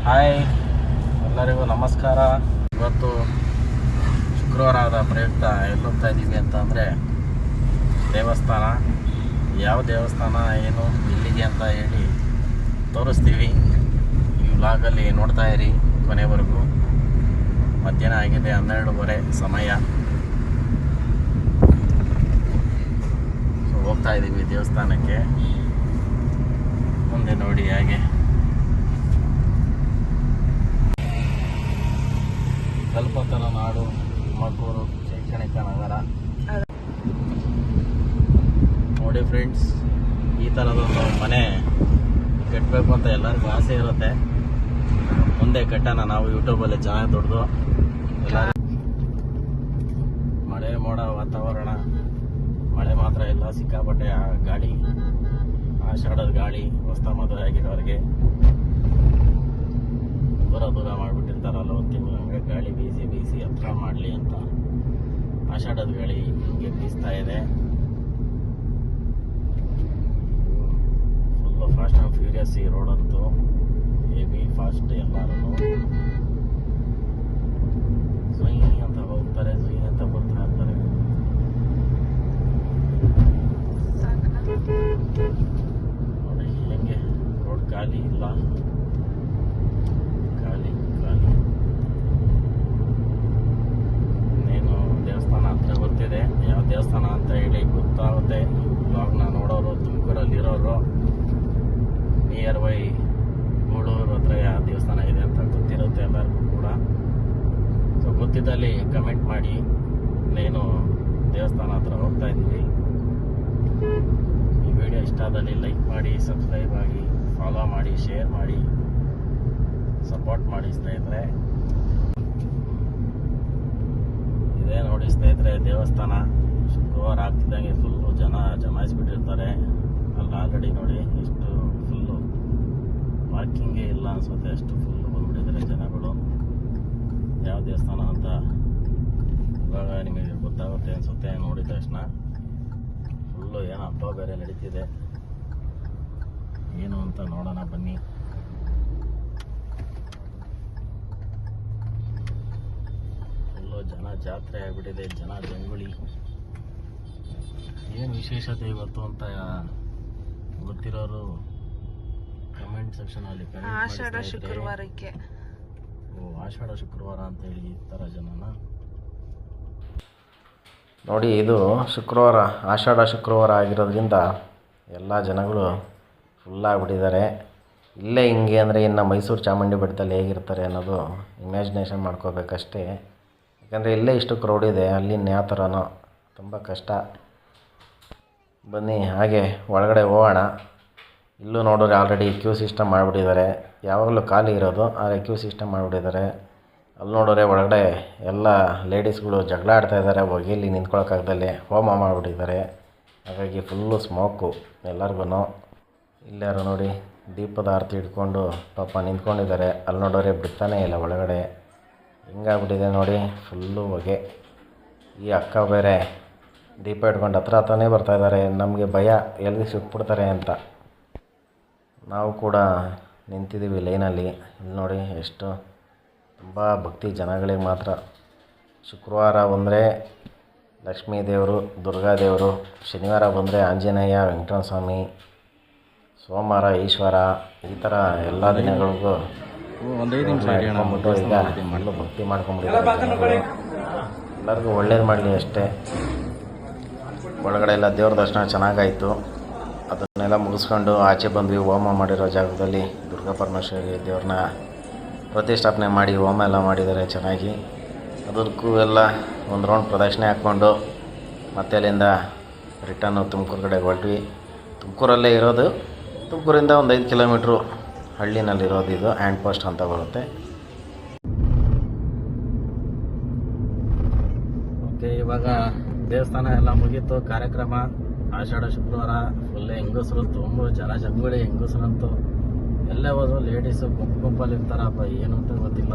Hi ಎಲ್ಲರಿಗೂ ನಮಸ್ಕಾರ. ಇವತ್ತು ಶುಕ್ರವಾರದ ಪ್ರಯುಕ್ತ ಎಲ್ಲಿ ಹೋಗ್ತಾ ಇದ್ದೀವಿ ಅಂತ ಅಂದರೆ ದೇವಸ್ಥಾನ. ಯಾವ ದೇವಸ್ಥಾನ ಏನು ಎಲ್ಲಿಗೆ ಅಂತ ಹೇಳಿ ತೋರಿಸ್ತೀವಿ. ಈ ವ್ಲಾಗಲ್ಲಿ ನೋಡ್ತಾ ಇರಿ ಕೊನೆವರೆಗೂ. ಮಧ್ಯಾಹ್ನ ಆಗಿದೆ, 12:30 ಸಮಯ. ಸೊ ಹೋಗ್ತಾ ಇದ್ದೀವಿ ದೇವಸ್ಥಾನಕ್ಕೆ. ಮುಂದೆ ನೋಡಿ ಹಾಗೆ ಕಲ್ಪತನ ನಾಡು, ತುಮಕೂರು ಶೈಕ್ಷಣಿಕ ನಗರ. ನೋಡಿ ಫ್ರೆಂಡ್ಸ್, ಈ ಥರದೊಂದು ಮನೆ ಕಟ್ಟಬೇಕು ಅಂತ ಎಲ್ಲರಿಗೂ ಆಸೆ ಇರುತ್ತೆ. ಮುಂದೆ ಕಟ್ಟೋಣ ನಾವು ಯೂಟ್ಯೂಬಲ್ಲಿ ಚೆನ್ನಾಗಿ ದುಡ್ದು. ಎಲ್ಲರೂ ಮಳೆ ಮೋಡ ವಾತಾವರಣ, ಮಳೆ ಮಾತ್ರ ಇಲ್ಲ, ಸಿಕ್ಕಾಪಟ್ಟೆ ಗಾಳಿ, ಆಷಾಢದ ಗಾಳಿ. ಹೊಸ ಮದುವೆ ಆಗಿರೋರಿಗೆ ದೂರ ಮಾಡಿಬಿಟ್ಟಿರ್ತಾರಲ್ಲ, ಒಂದು ತಿಂಗಳು ಹಂಗೆ ಗಾಳಿ ಬೀಸಿ ಹತ್ರ ಮಾಡಲಿ ಅಂತ ಆಷಾಢದ ಗಾಳಿ ಹಿಂಗೆ ಬೀಸ್ತಾ ಇದೆ. ಫುಲ್ಲು ಫಾಸ್ಟ್ ಆ್ಯಂಡ್ ಫ್ಯೂರಿಯಸ್ ಈ ರೋಡಂತೂ, ಹೆವಿ ಫಾಸ್ಟ್. ಎಲ್ಲರೂ ಸುಯ್ ಅಂತ ಹೋಗ್ತಾರೆ, ಸುಯ್ ಅಂತ ಬರ್ತಾ ಇರ್ತಾರೆ. ನೋಡಿ ಹೆಂಗೆ ರೋಡ್ ಖಾಲಿ ಇಲ್ಲ, ಇನ್ನೇನು ದೇವಸ್ಥಾನ ಹತ್ರ ಗೊತ್ತಿದೆ. ಯಾವ ದೇವಸ್ಥಾನ ಅಂತ ಹೇಳಿ ಗೊತ್ತಾಗುತ್ತೆ. ಇವಾಗನ ನೋಡೋರು, ತುಮಕೂರಲ್ಲಿರೋರು, ನಿಯರ್ ಬೈ ಗೂಳೂರು ಹತ್ರ ಯಾವ ದೇವಸ್ಥಾನ ಇದೆ ಅಂತ ಗೊತ್ತಿರುತ್ತೆ ಎಲ್ಲರಿಗೂ ಕೂಡ. ಸೊ ಗೊತ್ತಿದ್ದಲ್ಲಿ ಕಮೆಂಟ್ ಮಾಡಿ. ಇನ್ನೇನು ದೇವಸ್ಥಾನ ಹತ್ರ ಹೋಗ್ತಾ ಇದ್ದೀವಿ. ಈ ವಿಡಿಯೋ ಇಷ್ಟ ಆದಲ್ಲಿ ಲೈಕ್ ಮಾಡಿ, ಸಬ್ಸ್ಕ್ರೈಬ್ ಆಗಿ, ಫಾಲೋ ಮಾಡಿ, ಶೇರ್ ಮಾಡಿ, ಸಪೋರ್ಟ್ ಮಾಡಿ ಸ್ನೇಹಿತರೆ. ಇದೇ ನೋಡಿ ಸ್ನೇಹಿತರೆ ದೇವಸ್ಥಾನ. ಶುಕ್ರವಾರ ಆಗ್ತಿದ್ದಂಗೆ ಫುಲ್ಲು ಜಮಾಯಿಸ್ಬಿಟ್ಟಿರ್ತಾರೆ. ಅಲ್ಲಿ ಆಲ್ರೆಡಿ ನೋಡಿ ಎಷ್ಟು ಫುಲ್ಲು, ಪಾರ್ಕಿಂಗೇ ಇಲ್ಲ ಅನ್ಸುತ್ತೆ, ಅಷ್ಟು ಫುಲ್ಲು ಬಂದ್ಬಿಟ್ಟಿದ್ದಾರೆ ಜನಗಳು. ಯಾವ ದೇವಸ್ಥಾನ ಅಂತ ಇವಾಗ ನಿಮಗೆ ಗೊತ್ತಾಗುತ್ತೆ ಅನ್ಸುತ್ತೆ ನೋಡಿದ ತಕ್ಷಣ. ಫುಲ್ಲು ಏನೋ ಹಬ್ಬ ಬೇರೆ ನಡೀತಿದೆ, ಏನು ಅಂತ ನೋಡೋಣ ಬನ್ನಿ. ಜನ ಜಾತ್ರೆ ಆಗ್ಬಿಟ್ಟಿದೆ, ಜನ ಜಂಗುಳಿ. ಏನು ವಿಶೇಷತೆ ಇವತ್ತು ಅಂತ ಗೊತ್ತಿರೋರು ಕಮೆಂಟ್ ಸೆಕ್ಷನ್ ಅಲ್ಲಿ ಆಷಾಢ ಶುಕ್ರವಾರಕ್ಕೆ. ಆಷಾಢ ಶುಕ್ರವಾರ ಅಂತ ಹೇಳಿ ಈ ಥರ ಜನನ ನೋಡಿ. ಇದು ಶುಕ್ರವಾರ, ಆಷಾಢ ಶುಕ್ರವಾರ ಆಗಿರೋದ್ರಿಂದ ಎಲ್ಲ ಜನಗಳು ಫುಲ್ಲಾಗ್ಬಿಟ್ಟಿದ್ದಾರೆ. ಇಲ್ಲೇ ಹಿಂಗೆ ಅಂದರೆ ಇನ್ನು ಮೈಸೂರು ಚಾಮುಂಡಿ ಬೆಟ್ಟದಲ್ಲಿ ಹೇಗಿರ್ತಾರೆ ಅನ್ನೋದು ಇಮ್ಯಾಜಿನೇಷನ್ ಮಾಡ್ಕೋಬೇಕಷ್ಟೇ. ಯಾಕಂದರೆ ಇಲ್ಲೇ ಇಷ್ಟು ಕ್ರೌಡ್ ಇದೆ, ಅಲ್ಲಿ ಯಾವ ಥರನೋ ತುಂಬ ಕಷ್ಟ. ಬನ್ನಿ ಹಾಗೆ ಒಳಗಡೆ ಹೋಗೋಣ. ಇಲ್ಲೂ ನೋಡಿದ್ರೆ ಆಲ್ರೆಡಿ ಕ್ಯೂ ಸಿಸ್ಟಮ್ ಮಾಡಿಬಿಟ್ಟಿದ್ದಾರೆ. ಯಾವಾಗಲೂ ಖಾಲಿ ಇರೋದು, ಆದರೆ ಕ್ಯೂ ಸಿಸ್ಟಮ್ ಮಾಡಿಬಿಟ್ಟಿದ್ದಾರೆ. ಅಲ್ಲಿ ನೋಡಿದ್ರೆ ಒಳಗಡೆ ಎಲ್ಲ ಲೇಡೀಸ್ಗಳು ಜಗಳ ಆಡ್ತಾಯಿದ್ದಾರೆ, ಹೊಗೆಯಲ್ಲಿ ನಿಂತ್ಕೊಳ್ಳೋಕ್ಕಾಗ್ದಲ್ಲೇ ಹೋಮ ಮಾಡಿಬಿಟ್ಟಿದ್ದಾರೆ. ಹಾಗಾಗಿ ಫುಲ್ಲು ಸ್ಮೋಕು ಎಲ್ಲರಿಗೂ. ಇಲ್ಲಾರು ನೋಡಿ ದೀಪದ ಆರತಿ ಹಿಡ್ಕೊಂಡು ಪಾಪ ನಿಂತ್ಕೊಂಡಿದ್ದಾರೆ. ಅಲ್ಲಿ ನೋಡೋರೆ ಬಿಡ್ತಾನೇ ಇಲ್ಲ ಒಳಗಡೆ. ಹಿಂಗಾಗ್ಬಿಟ್ಟಿದೆ ನೋಡಿ, ಫುಲ್ಲು ಹೊಗೆ. ಈ ಅಕ್ಕ ಬೇರೆ ದೀಪ ಇಟ್ಕೊಂಡು ಹತ್ರನೇ ಬರ್ತಾಯಿದ್ದಾರೆ. ನಮಗೆ ಭಯ ಎಲ್ಲಿ ಸುಟ್ಬಿಡ್ತಾರೆ ಅಂತ. ನಾವು ಕೂಡ ನಿಂತಿದ್ದೀವಿ ಲೈನಲ್ಲಿ. ಇಲ್ಲಿ ನೋಡಿ ಎಷ್ಟು ತುಂಬ ಭಕ್ತಿ ಜನಗಳಿಗೆ ಮಾತ್ರ. ಶುಕ್ರವಾರ ಬಂದರೆ ಲಕ್ಷ್ಮೀ ದೇವರು, ದುರ್ಗಾದೇವರು, ಶನಿವಾರ ಬಂದರೆ ಆಂಜನೇಯ, ವೆಂಕಟರಮಣ ಸ್ವಾಮಿ, ಸೋಮವಾರ ಈಶ್ವರ, ಈ ಥರ ಎಲ್ಲ ದಿನಗಳಿಗೂ ಈಗ ಮಾಡಲು ಭಕ್ತಿ ಮಾಡ್ಕೊಂಬಿಟ್ಟಿದ್ದಾರೆ. ಎಲ್ಲರಿಗೂ ಒಳ್ಳೇದು ಮಾಡಲಿ ಅಷ್ಟೇ. ಒಳಗಡೆ ಎಲ್ಲ ದೇವ್ರ ದರ್ಶನ ಚೆನ್ನಾಗಾಯಿತು. ಅದನ್ನೆಲ್ಲ ಮುಗಿಸ್ಕೊಂಡು ಆಚೆ ಬಂದ್ವಿ. ಹೋಮ ಮಾಡಿರೋ ಜಾಗದಲ್ಲಿ ದುರ್ಗಾ ಪರಮೇಶ್ವರಿ ದೇವ್ರನ್ನ ಪ್ರತಿಷ್ಠಾಪನೆ ಮಾಡಿ ಹೋಮ ಎಲ್ಲ ಮಾಡಿದ್ದಾರೆ ಚೆನ್ನಾಗಿ. ಅದಕ್ಕೂ ಎಲ್ಲ ಒಂದು ರೌಂಡ್ ಪ್ರದಕ್ಷಿಣೆ ಹಾಕ್ಕೊಂಡು ಮತ್ತೆ ಅಲ್ಲಿಂದ ರಿಟರ್ನು ತುಮಕೂರು ಕಡೆಗೆ ಹೊರಟ್ವಿ. ತುಮಕೂರಲ್ಲೇ ಇರೋದು. ತುಮಕೂರಿಂದ ಒಂದು 5 ಕಿಲೋಮೀಟ್ರು ಹಳ್ಳಿನಲ್ಲಿರೋದು. ಇದು ಹ್ಯಾಂಡ್ ಪೋಸ್ಟ್ ಅಂತ ಬರುತ್ತೆ. ಓಕೆ, ಇವಾಗ ದೇವಸ್ಥಾನ ಎಲ್ಲ ಮುಗೀತು. ಕಾರ್ಯಕ್ರಮ ಆಷಾಢ ಶುಕ್ರವಾರ ಫುಲ್ ಹೆಂಗಸರು ತುಂಬ ಜಂಗುಳಿ. ಹೆಂಗಸರಂತೂ ಎಲ್ಲೇ ಹೋದ್ರು ಲೇಡೀಸು ಗುಂಪಲ್ಲಿ ಇರ್ತಾರಪ್ಪ, ಏನು ಅಂತ ಗೊತ್ತಿಲ್ಲ.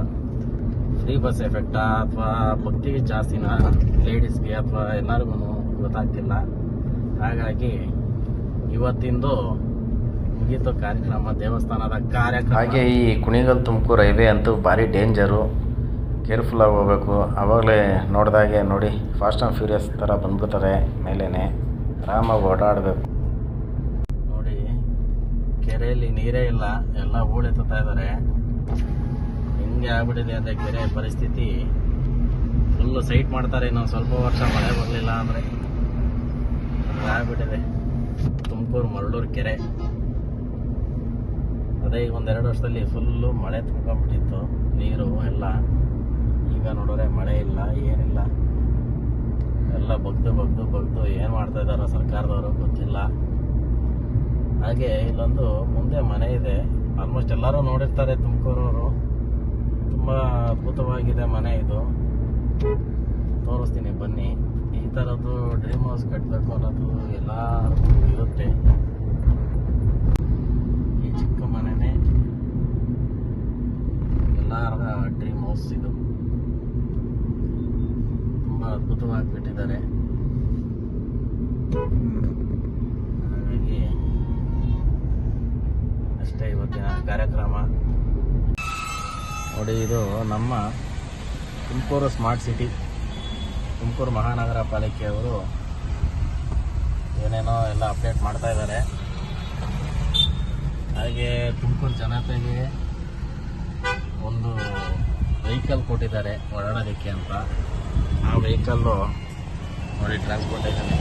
ಫ್ರೀ ಬಸ್ ಎಫೆಕ್ಟಾ ಅಥವಾ ಭಕ್ತಿಗೆ ಜಾಸ್ತಿನ ಲೇಡೀಸ್ಗೆ ಅಥವಾ ಎಲ್ಲರಿಗೂ ಗೊತ್ತಾಗ್ತಿಲ್ಲ. ಹಾಗಾಗಿ ಇವತ್ತಿಂದು ಮುಗೀತು ಕಾರ್ಯಕ್ರಮ, ದೇವಸ್ಥಾನದ ಕಾರ್ಯಕ್ರಮ. ಹಾಗೆ ಈ ಕುಣಿಗಲ್ ತುಮಕೂರು ಹೈವೇ ಅಂತೂ ಭಾರಿ ಡೇಂಜರು, ಕೇರ್ಫುಲ್ಲಾಗಿ ಹೋಗ್ಬೇಕು. ಆವಾಗಲೇ ನೋಡಿದಾಗೆ ನೋಡಿ ಫಾಸ್ಟ್ ಆ್ಯಂಡ್ ಫ್ಯೂರಿಯಸ್ ಥರ ಬಂದ್ಬಿಡ್ತಾರೆ ಮೇಲೇ, ಆರಾಮಾಗಿ ಓಡಾಡಬೇಕು. ನೋಡಿ ಕೆರೆಯಲ್ಲಿ ನೀರೇ ಇಲ್ಲ, ಎಲ್ಲ ಹೂಳೆತ್ತುತ್ತಾ ಇದ್ದಾರೆ. ಹೆಂಗೆ ಆಗ್ಬಿಟ್ಟಿದೆ ಅಂದರೆ ಕೆರೆ ಪರಿಸ್ಥಿತಿ ಫುಲ್ಲು ಸೈಟ್ ಮಾಡ್ತಾರೆ. ಇನ್ನೊಂದು ಸ್ವಲ್ಪ ವರ್ಷ ಮಳೆ ಬರಲಿಲ್ಲ ಅಂದರೆ ಆಗ್ಬಿಟ್ಟಿದೆ ತುಮಕೂರು ಮರಳೂರು ಕೆರೆ. ಅದೇ ಈಗ ಒಂದೆರಡು ವರ್ಷದಲ್ಲಿ ಫುಲ್ಲು ಮಳೆ ತುಂಬ್ಕೊಂಡ್ಬಿಟ್ಟಿತ್ತು ನೀರು ಎಲ್ಲ. ಈಗ ನೋಡಿದ್ರೆ ಮಳೆ ಇಲ್ಲ, ಏನಿಲ್ಲ, ಎಲ್ಲ ಬಗ್ದು ಏನು ಮಾಡ್ತಾ ಇದ್ದಾರೋ ಸರ್ಕಾರದವರು ಗೊತ್ತಿಲ್ಲ. ಹಾಗೆ ಇಲ್ಲೊಂದು ಮುಂದೆ ಮನೆ ಇದೆ, ಆಲ್ಮೋಸ್ಟ್ ಎಲ್ಲರೂ ನೋಡಿರ್ತಾರೆ ತುಮಕೂರವರು. ತುಂಬ ಅದ್ಭುತವಾಗಿದೆ ಮನೆ ಇದು, ತೋರಿಸ್ತೀನಿ ಬನ್ನಿ. ಈ ಥರದ್ದು ಡ್ರೀಮ್ ಹೌಸ್ ಕಟ್ಟಬೇಕು ಅನ್ನೋದು ಎಲ್ಲರಿಗೂ ಇರುತ್ತೆ. ಈ ಚಿಕ್ಕ ಮನೆನೇ ಎಲ್ಲರ ಡ್ರೀಮ್ ಹೌಸ್ ಇದು. ತುಂಬ ಅದ್ಭುತವಾಗಿ ಬಿಟ್ಟಿದ್ದಾರೆ. ಹಾಗಾಗಿ ಅಷ್ಟೇ ಇವತ್ತಿನ ಕಾರ್ಯಕ್ರಮ. ನೋಡಿ, ಇದು ನಮ್ಮ ತುಮಕೂರು ಸ್ಮಾರ್ಟ್ ಸಿಟಿ, ತುಮಕೂರು ಮಹಾನಗರ ಪಾಲಿಕೆಯವರು ಏನೇನೋ ಎಲ್ಲ ಅಪ್ಡೇಟ್ ಮಾಡ್ತಾ ಇದ್ದಾರೆ. ಹಾಗೆ ತುಮಕೂರು ಜನತೆಗೆ ಒಂದು ವೆಹಿಕಲ್ ಕೊಟ್ಟಿದ್ದಾರೆ ಓಡಾಡೋದಕ್ಕೆ ಅಂತ. ಆ ವೆಹಿಕಲ್ಲು ನೋಡಿ ಟ್ರಾನ್ಸ್ಪೋರ್ಟೇಷನ್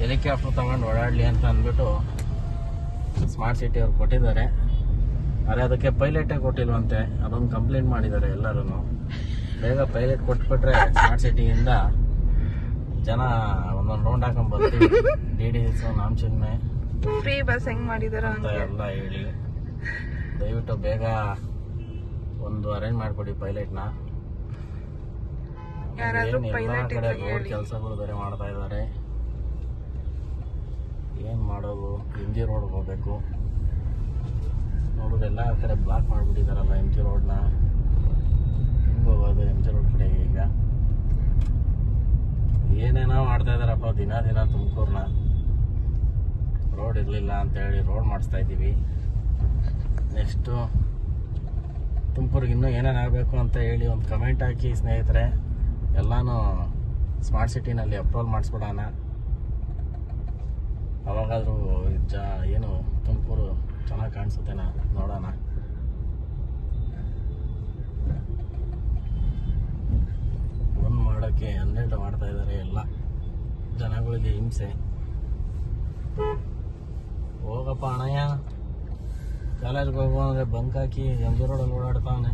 ಹೆಲಿಕಾಪ್ಟರ್ ತಗೊಂಡು ಓಡಾಡಲಿ ಅಂತ ಅಂದ್ಬಿಟ್ಟು ಸ್ಮಾರ್ಟ್ ಸಿಟಿ ಅವ್ರು ಕೊಟ್ಟಿದ್ದಾರೆ. ಆದರೆ ಅದಕ್ಕೆ ಪೈಲಟೇ ಕೊಟ್ಟಿಲ್ವಂತೆ, ಅದೊಂದು ಕಂಪ್ಲೇಂಟ್ ಮಾಡಿದ್ದಾರೆ ಎಲ್ಲರೂ. ಬೇಗ ಪೈಲಟ್ ಕೊಟ್ಬಿಟ್ರೆ ಸ್ಮಾರ್ಟ್ ಸಿಟಿಯಿಂದ ಜನ ಒಂದೊಂದು ರೌಂಡ್ ಹಾಕೊಂಡ್ ಬರ್ತೀವಿ, DDS ನಾಮಚಿನ್ಮೆ ಫ್ರೀ ಬಸ್ ಹೆಂಗ್ ಮಾಡಿದಾರ ಅಂತ ಎಲ್ಲ ಹೇಳಿ ದಯವಿಟ್ಟು ಬೇಗ ಒಂದು ಅರೇಂಜ್ ಮಾಡಿಕೊಡಿ ಪೈಲಟ್ನ. ಯಾರಾದ್ರೂ ಎಲ್ಲ ಪೈಲಟ್ ಕಡೆ ಇದ್ರೆ ರೋಡ್ ಹೇಳಿ. ಕೆಲಸಗಳು ಬೇರೆ ಮಾಡ್ತಾ ಇದ್ದಾರೆ. ಏನು ಮಾಡೋದು, MG ರೋಡ್ ಹೋಗ್ಬೇಕು. ನೋಡೋದು ಎಲ್ಲ ಕಡೆ ಬ್ಲಾಕ್ ಮಾಡಿಬಿಟ್ಟಿದ್ದಾರಲ್ಲ MG ರೋಡ್ನ. ಹೆಂಗೆ ಹೋಗೋದು MG ರೋಡ್ ಕಡೆ? ಈಗ ಏನೇನೋ ಮಾಡ್ತಾ ಇದ್ದಾರಪ್ಪ ದಿನ ತುಮಕೂರನ್ನ. ರೋಡ್ ಇರಲಿಲ್ಲ ಅಂತೇಳಿ ರೋಡ್ ಮಾಡಿಸ್ತಾ ಇದ್ದೀವಿ. ನೆಕ್ಸ್ಟು ತುಮಕೂರಿಗೆ ಇನ್ನೂ ಏನೇನಾಗಬೇಕು ಅಂತ ಹೇಳಿ ಒಂದು ಕಮೆಂಟ್ ಹಾಕಿ ಸ್ನೇಹಿತರೆ. ಎಲ್ಲನೂ ಸ್ಮಾರ್ಟ್ ಸಿಟಿನಲ್ಲಿ ಅಪ್ರೂವಲ್ ಮಾಡಿಸ್ಬಿಡೋಣ. ಅವಾಗಾದರೂ ಏನು ತುಮಕೂರು ಚೆನ್ನಾಗಿ ಕಾಣಿಸುತ್ತೇನಾ ನೋಡೋಣ. ಒಂದು ಮಾಡೋಕ್ಕೆ 12 ಮಾಡ್ತಾ ಇದ್ದಾರೆ ಎಲ್ಲ ಜನಗಳಿಗೆ ಹಿಂಸೆ. ಹೋಗಪ್ಪ ಅಣ್ಣಯ್ಯ, ಕಾಲೇಜ್ಗೆ ಹೋಗುವ ಅಂದರೆ ಬಂಕ್ ಹಾಕಿ MG ರೋಡಲ್ಲಿ ಓಡಾಡ್ತಾವನೆ.